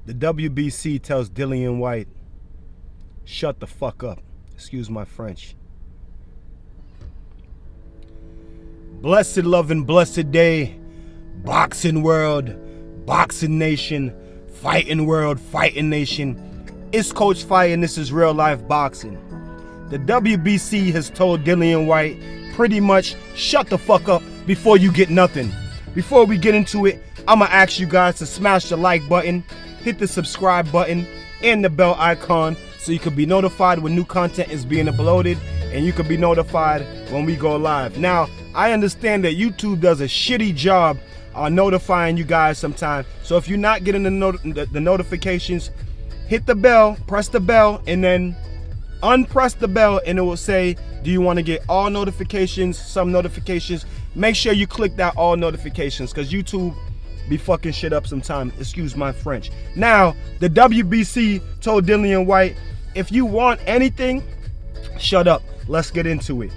The WBC tells Dillian Whyte, shut the fuck up. Excuse my French. Blessed love and blessed day. Boxing world, boxing nation, fighting world, fighting nation. It's Coach Fire and this is real life boxing. The WBC has told Dillian Whyte pretty much shut the fuck up before you get nothing. Before we get into it, I'ma ask you guys to smash the like button, hit the subscribe button, and the bell icon so you can be notified when new content is being uploaded and you can be notified when we go live. Now, I understand that YouTube does a shitty job on notifying you guys sometimes. So if you're not getting the notifications, hit the bell, press the bell, and then unpress the bell, and it will say, do you want to get all notifications, some notifications? Make sure you click that all notifications, because YouTube be fucking shit up sometime. Excuse my French. Now, the WBC told Dillian Whyte, if you want anything, shut up. Let's get into it.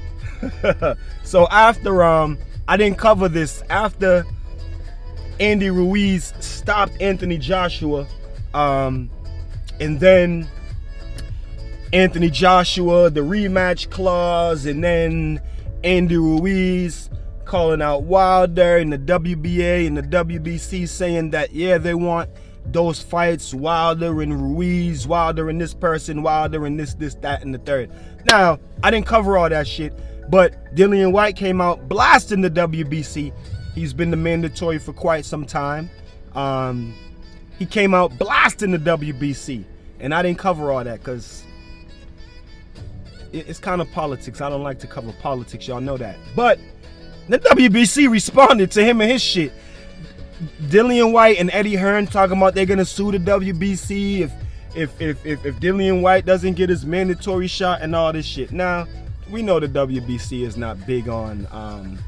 So after, I didn't cover this, after Andy Ruiz stopped Anthony Joshua, and then Anthony Joshua, the rematch clause, and then Andy Ruiz calling out Wilder and the WBA and the WBC saying that, yeah, they want those fights, Wilder and Ruiz, Wilder and this person, Wilder and this, that, and the third. Now, I didn't cover all that shit, but Dillian Whyte came out blasting the WBC. He's been the mandatory for quite some time. He came out blasting the WBC, and I didn't cover all that because it's kind of politics. I don't like to cover politics, y'all know that. But the WBC responded to him and his shit. Dillian Whyte and Eddie Hearn talking about they're gonna sue the WBC if Dillian Whyte doesn't get his mandatory shot and all this shit. Now, we know the WBC is not big on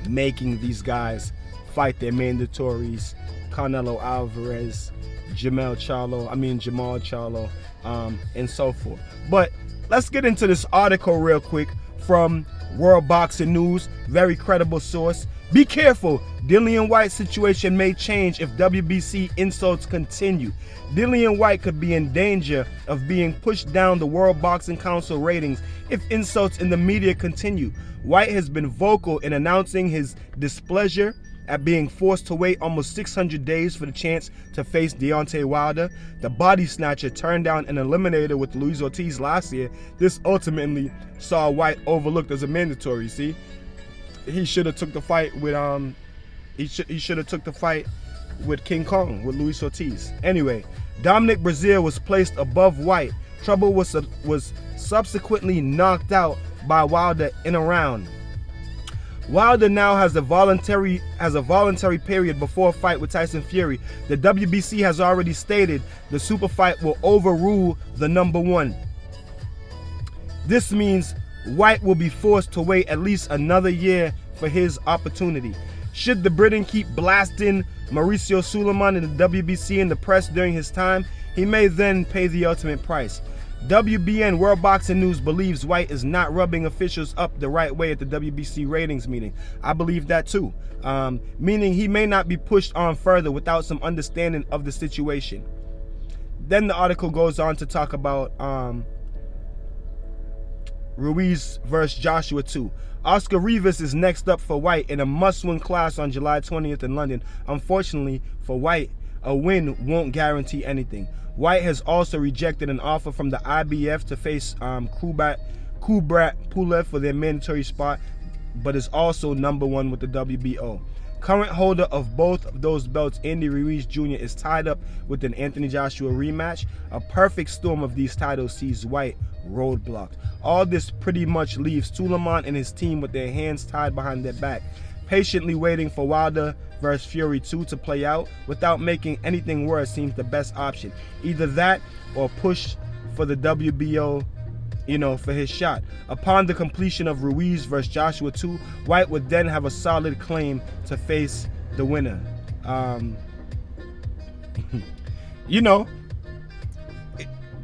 making these guys fight their mandatories. Canelo Alvarez, Jamal Charlo, and so forth. But let's get into this article real quick from World Boxing News, very credible source. Be careful, Dillian Whyte's situation may change if WBC insults continue. Dillian Whyte could be in danger of being pushed down the World Boxing Council ratings if insults in the media continue. Whyte has been vocal in announcing his displeasure at being forced to wait almost 600 days for the chance to face Deontay Wilder. The body snatcher turned down an eliminator with Luis Ortiz last year. This ultimately saw Whyte overlooked as a mandatory. See, he should have took the fight with he should have took the fight with King Kong, with Luis Ortiz. Anyway, Dominic Breazeale was placed above Whyte. Trouble was subsequently knocked out by Wilder in a round. Wilder now has a voluntary period before a fight with Tyson Fury. The WBC has already stated the super fight will overrule the number one. This means Whyte will be forced to wait at least another year for his opportunity. Should the Briton keep blasting Mauricio Suleiman in the WBC in the press during his time, he may then pay the ultimate price. WBN World Boxing News believes Whyte is not rubbing officials up the right way at the WBC ratings meeting. I believe that too, meaning he may not be pushed on further without some understanding of the situation. Then the article goes on to talk about Ruiz versus Joshua 2. Oscar Rivas is next up for Whyte in a must-win clash on July 20th in London. Unfortunately for Whyte, a win won't guarantee anything. Whyte has also rejected an offer from the IBF to face Kubrat Pulev for their mandatory spot, but is also number one with the WBO. Current holder of both of those belts, Andy Ruiz Jr., is tied up with an Anthony Joshua rematch. A perfect storm of these titles sees Whyte roadblocked. All this pretty much leaves Suleiman and his team with their hands tied behind their back, patiently waiting for Wilder vs. Fury 2 to play out without making anything worse seems the best option. Either that or push for the WBO, for his shot. Upon the completion of Ruiz vs. Joshua 2, Whyte would then have a solid claim to face the winner.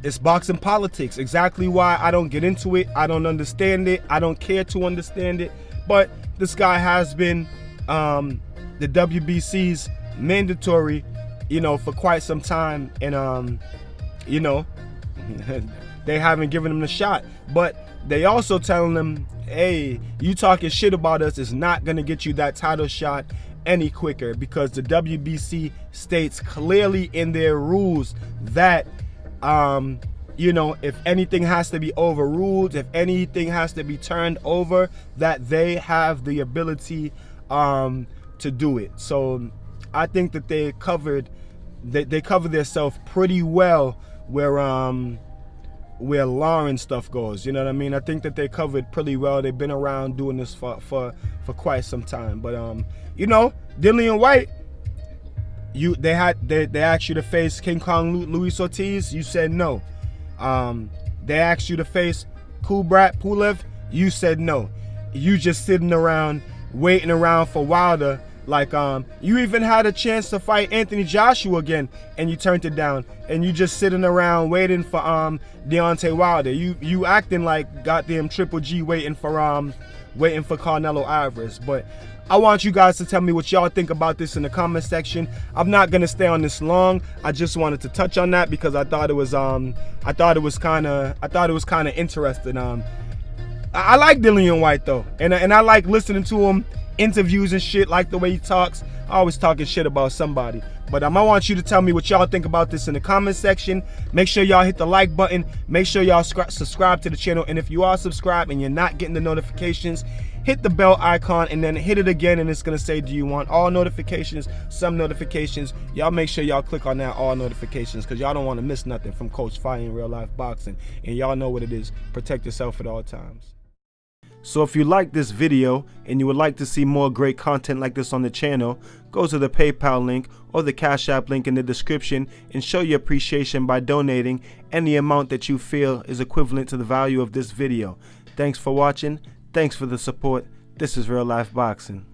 It's boxing politics. Exactly why I don't get into it. I don't understand it. I don't care to understand it. But this guy has been the WBC's mandatory you know, for quite some time, and you know, they haven't given him the shot. But they also telling him, hey, you talking shit about us is not gonna get you that title shot any quicker, because the WBC states clearly in their rules that you know, if anything has to be overruled, if anything has to be turned over, that they have the ability to do it. So I think that they covered themselves pretty well where law and stuff goes. You know what I mean? I think that they covered pretty well. They've been around doing this for quite some time. But you know, Dillian Whyte, they asked you to face King Kong Luis Ortiz, you said no. They asked you to face Kubrat Pulev, you said no. You just sitting around waiting around for Wilder. Like you even had a chance to fight Anthony Joshua again, and you turned it down, and you just sitting around waiting for Deontay Wilder. You acting like goddamn Triple G waiting for Canelo Alvarez. But I want you guys to tell me what y'all think about this in the comment section. I'm not gonna stay on this long. I just wanted to touch on that because I thought it was kind of interesting. I like Dillian Whyte though, and I like listening to him interviews and shit, like the way he talks. Always talking shit about somebody. But I want you to tell me what y'all think about this in the comment section. Make sure y'all hit the like button. Make sure y'all subscribe to the channel. And if you are subscribed and you're not getting the notifications, hit the bell icon and then hit it again, and it's gonna say, do you want all notifications, some notifications? Y'all make sure y'all click on that all notifications, because y'all don't want to miss nothing from Coach Fire in Real Life Boxing. And y'all know what it is. Protect yourself at all times. So if you like this video and you would like to see more great content like this on the channel, go to the PayPal link or the Cash App link in the description and show your appreciation by donating any amount that you feel is equivalent to the value of this video. Thanks for watching. Thanks for the support. This is Real Life Boxing.